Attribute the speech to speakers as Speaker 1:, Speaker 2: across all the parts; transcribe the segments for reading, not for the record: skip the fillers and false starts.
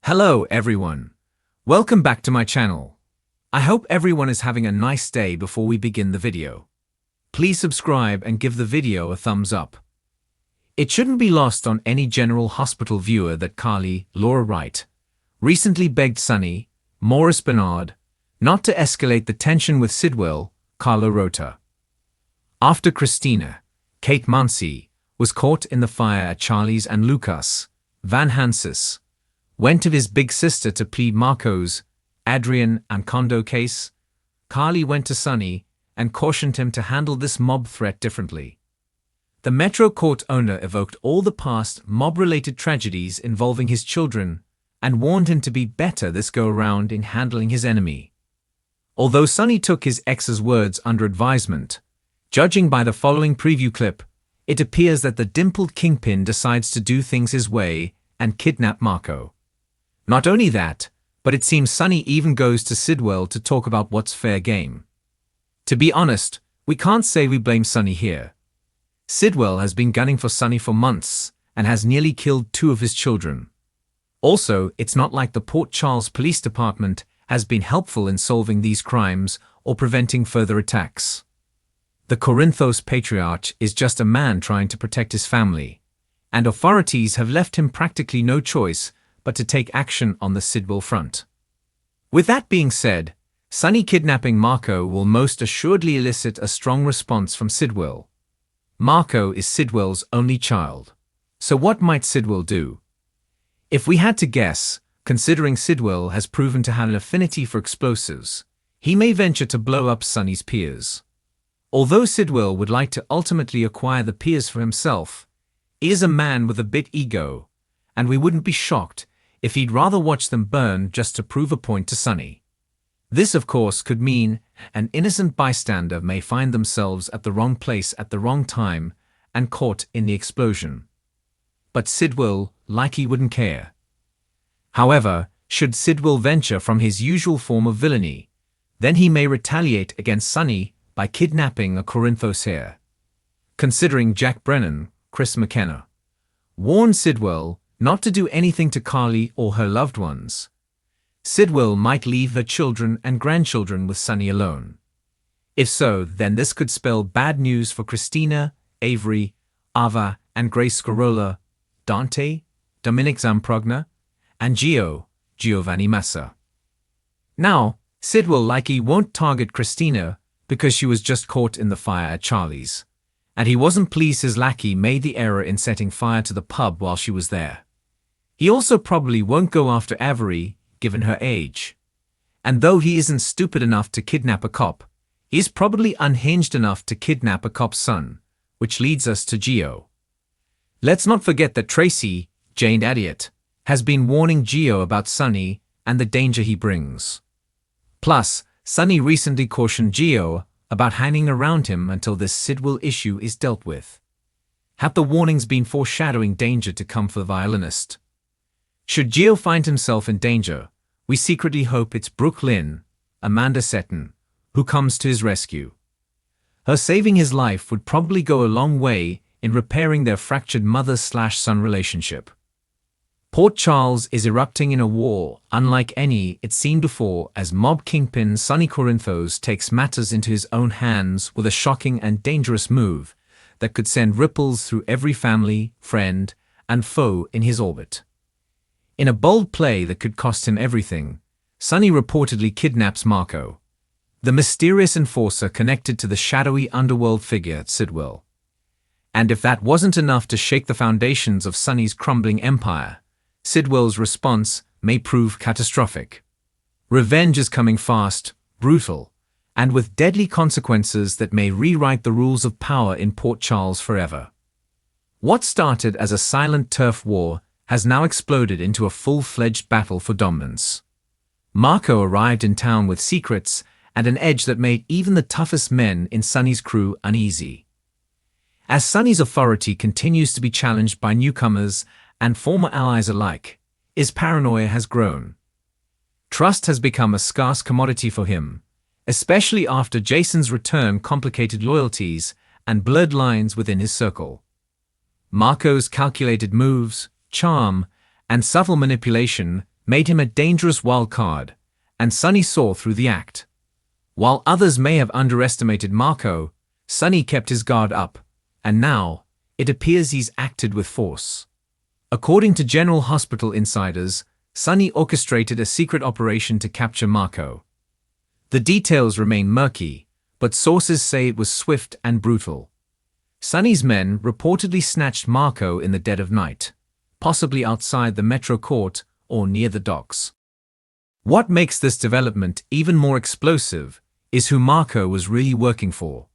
Speaker 1: Hello everyone. Welcome back to my channel. I hope everyone is having a nice day before we begin the video. Please subscribe and give the video a thumbs up. It shouldn't be lost on any General Hospital viewer that Carly, Laura Wright, recently begged Sonny, Maurice Bernard, not to escalate the tension with Sidwell, Carlo Rota. After Christina, Kate Mansi, was caught in the fire at Charlie's and Lucas, Van Hansis, went to his big sister to plead Marco's, Adrian and Kondo case, Carly went to Sonny and cautioned him to handle this mob threat differently. The Metro Court owner evoked all the past mob-related tragedies involving his children and warned him to be better this go-around in handling his enemy. Although Sonny took his ex's words under advisement, judging by the following preview clip, it appears that the dimpled kingpin decides to do things his way and kidnap Marco. Not only that, but it seems Sonny even goes to Sidwell to talk about what's fair game. To be honest, we can't say we blame Sonny here. Sidwell has been gunning for Sonny for months and has nearly killed 2 of his children. Also, it's not like the Port Charles Police Department has been helpful in solving these crimes or preventing further attacks. The Corinthos Patriarch is just a man trying to protect his family, and authorities have left him practically no choice but to take action on the Sidwell front. With that being said, Sonny kidnapping Marco will most assuredly elicit a strong response from Sidwell. Marco is Sidwell's only child. So what might Sidwell do? If we had to guess, considering Sidwell has proven to have an affinity for explosives, he may venture to blow up Sonny's peers. Although Sidwell would like to ultimately acquire the peers for himself, he is a man with a bit ego, and we wouldn't be shocked if he'd rather watch them burn just to prove a point to Sonny. This, of course, could mean an innocent bystander may find themselves at the wrong place at the wrong time and caught in the explosion. But Sidwell, like he wouldn't care. However, should Sidwell venture from his usual form of villainy, then he may retaliate against Sonny by kidnapping a Corinthos heir. Considering Jack Brennan, Chris McKenna, warned Sidwell not to do anything to Carly or her loved ones, Sidwell might leave her children and grandchildren with Sonny alone. If so, then this could spell bad news for Christina, Avery, Ava and Grace Scarola, Dante, Dominic Zamprogna, and Giovanni Massa. Now, Sidwell likely won't target Christina because she was just caught in the fire at Charlie's, and he wasn't pleased his lackey made the error in setting fire to the pub while she was there. He also probably won't go after Avery, given her age. And though he isn't stupid enough to kidnap a cop, he's probably unhinged enough to kidnap a cop's son, which leads us to Gio. Let's not forget that Tracy, Jane Elliott, has been warning Gio about Sonny and the danger he brings. Plus, Sonny recently cautioned Gio about hanging around him until this Sidwell issue is dealt with. Have the warnings been foreshadowing danger to come for the violinist? Should Gio find himself in danger, we secretly hope it's Brooke Lynn, Amanda Seton, who comes to his rescue. Her saving his life would probably go a long way in repairing their fractured mother-slash-son relationship. Port Charles is erupting in a war unlike any it's seen before as mob kingpin Sonny Corinthos takes matters into his own hands with a shocking and dangerous move that could send ripples through every family, friend, and foe in his orbit. In a bold play that could cost him everything, Sonny reportedly kidnaps Marco, the mysterious enforcer connected to the shadowy underworld figure at Sidwell. And if that wasn't enough to shake the foundations of Sonny's crumbling empire, Sidwell's response may prove catastrophic. Revenge is coming fast, brutal, and with deadly consequences that may rewrite the rules of power in Port Charles forever. What started as a silent turf war has now exploded into a full-fledged battle for dominance. Marco arrived in town with secrets and an edge that made even the toughest men in Sonny's crew uneasy. As Sonny's authority continues to be challenged by newcomers and former allies alike, his paranoia has grown. Trust has become a scarce commodity for him, especially after Jason's return complicated loyalties and blurred lines within his circle. Marco's calculated moves, charm, and subtle manipulation made him a dangerous wild card, and Sonny saw through the act. While others may have underestimated Marco, Sonny kept his guard up, and now, it appears he's acted with force. According to General Hospital insiders, Sonny orchestrated a secret operation to capture Marco. The details remain murky, but sources say it was swift and brutal. Sonny's men reportedly snatched Marco in the dead of night, possibly outside the Metro Court or near the docks. What makes this development even more explosive is who Marco was really working for.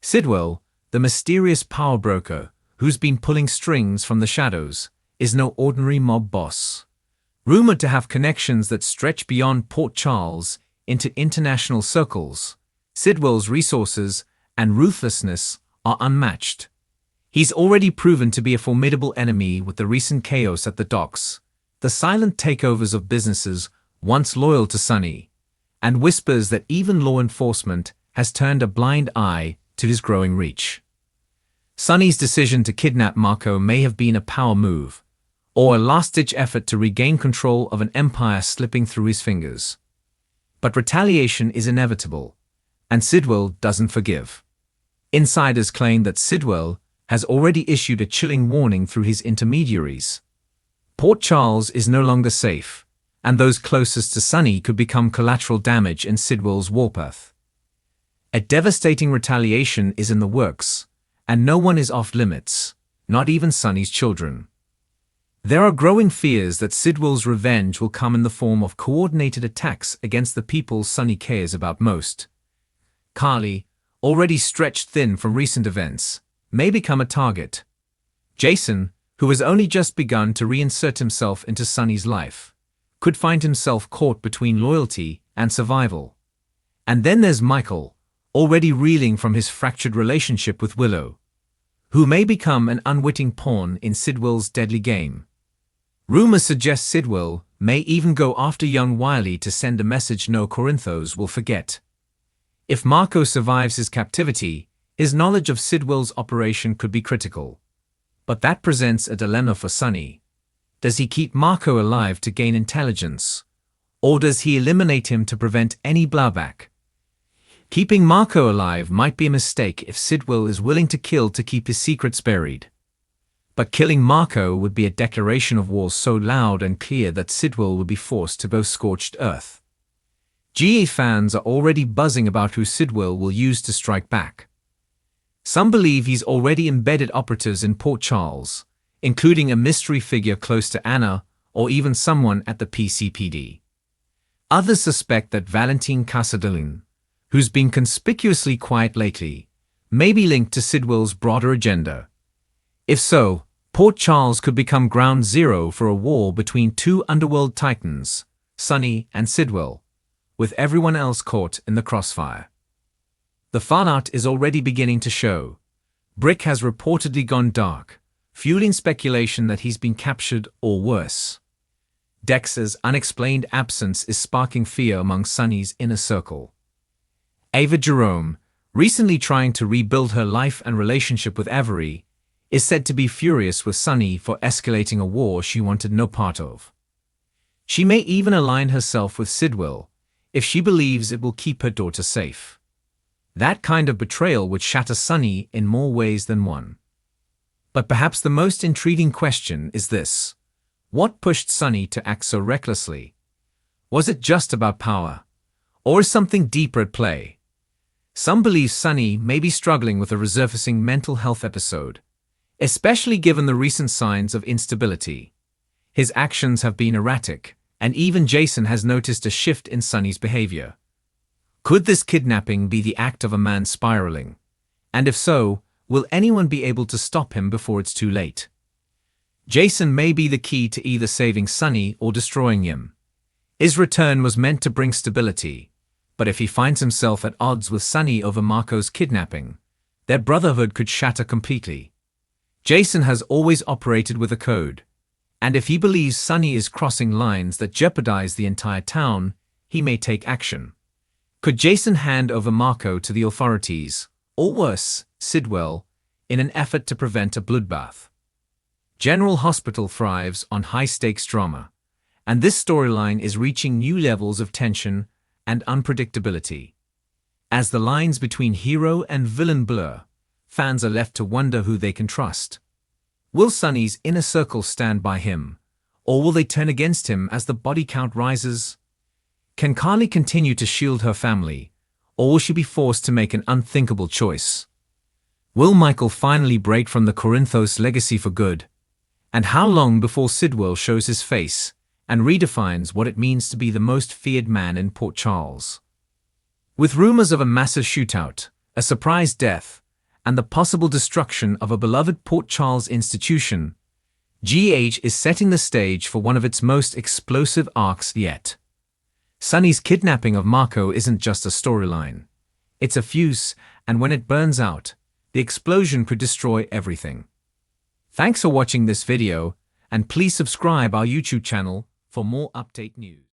Speaker 1: Sidwell, the mysterious power broker who's been pulling strings from the shadows, is no ordinary mob boss. Rumored to have connections that stretch beyond Port Charles into international circles, Sidwell's resources and ruthlessness are unmatched. He's already proven to be a formidable enemy with the recent chaos at the docks, the silent takeovers of businesses once loyal to Sonny, and whispers that even law enforcement has turned a blind eye to his growing reach. Sonny's decision to kidnap Marco may have been a power move, or a last-ditch effort to regain control of an empire slipping through his fingers. But retaliation is inevitable, and Sidwell doesn't forgive. Insiders claim that Sidwell has already issued a chilling warning through his intermediaries. Port Charles is no longer safe, and those closest to Sonny could become collateral damage in Sidwell's warpath. A devastating retaliation is in the works, and no one is off limits, not even Sonny's children. There are growing fears that Sidwell's revenge will come in the form of coordinated attacks against the people Sonny cares about most. Carly, already stretched thin from recent events, may become a target. Jason, who has only just begun to reinsert himself into Sonny's life, could find himself caught between loyalty and survival. And then there's Michael, already reeling from his fractured relationship with Willow, who may become an unwitting pawn in Sidwell's deadly game. Rumors suggest Sidwell may even go after young Wiley to send a message no Corinthos will forget. If Marco survives his captivity, his knowledge of Sidwell's operation could be critical. But that presents a dilemma for Sonny. Does he keep Marco alive to gain intelligence, or does he eliminate him to prevent any blowback? Keeping Marco alive might be a mistake if Sidwell is willing to kill to keep his secrets buried. But killing Marco would be a declaration of war so loud and clear that Sidwell would be forced to bow scorched earth. GA fans are already buzzing about who Sidwell will use to strike back. Some believe he's already embedded operatives in Port Charles, including a mystery figure close to Anna or even someone at the PCPD. Others suspect that Valentin Casadolin, who's been conspicuously quiet lately, may be linked to Sidwell's broader agenda. If so, Port Charles could become ground zero for a war between two underworld titans, Sonny and Sidwell, with everyone else caught in the crossfire. The fan art is already beginning to show. Brick has reportedly gone dark, fueling speculation that he's been captured or worse. Dex's unexplained absence is sparking fear among Sonny's inner circle. Ava Jerome, recently trying to rebuild her life and relationship with Avery, is said to be furious with Sonny for escalating a war she wanted no part of. She may even align herself with Sidwell if she believes it will keep her daughter safe. That kind of betrayal would shatter Sonny in more ways than one. But perhaps the most intriguing question is this: what pushed Sonny to act so recklessly? Was it just about power? Or is something deeper at play? Some believe Sonny may be struggling with a resurfacing mental health episode, especially given the recent signs of instability. His actions have been erratic, and even Jason has noticed a shift in Sonny's behavior. Could this kidnapping be the act of a man spiraling? And if so, will anyone be able to stop him before it's too late? Jason may be the key to either saving Sonny or destroying him. His return was meant to bring stability, but if he finds himself at odds with Sonny over Marco's kidnapping, their brotherhood could shatter completely. Jason has always operated with a code, and if he believes Sonny is crossing lines that jeopardize the entire town, he may take action. Could Jason hand over Marco to the authorities, or worse, Sidwell, in an effort to prevent a bloodbath? General Hospital thrives on high-stakes drama, and this storyline is reaching new levels of tension and unpredictability. As the lines between hero and villain blur, fans are left to wonder who they can trust. Will Sonny's inner circle stand by him, or will they turn against him as the body count rises? Can Carly continue to shield her family, or will she be forced to make an unthinkable choice? Will Michael finally break from the Corinthos legacy for good? And how long before Sidwell shows his face and redefines what it means to be the most feared man in Port Charles? With rumors of a massive shootout, a surprise death, and the possible destruction of a beloved Port Charles institution, GH is setting the stage for one of its most explosive arcs yet. Sonny's kidnapping of Marco isn't just a storyline. It's a fuse, and when it burns out, the explosion could destroy everything. Thanks for watching this video, and please subscribe our YouTube channel for more update news.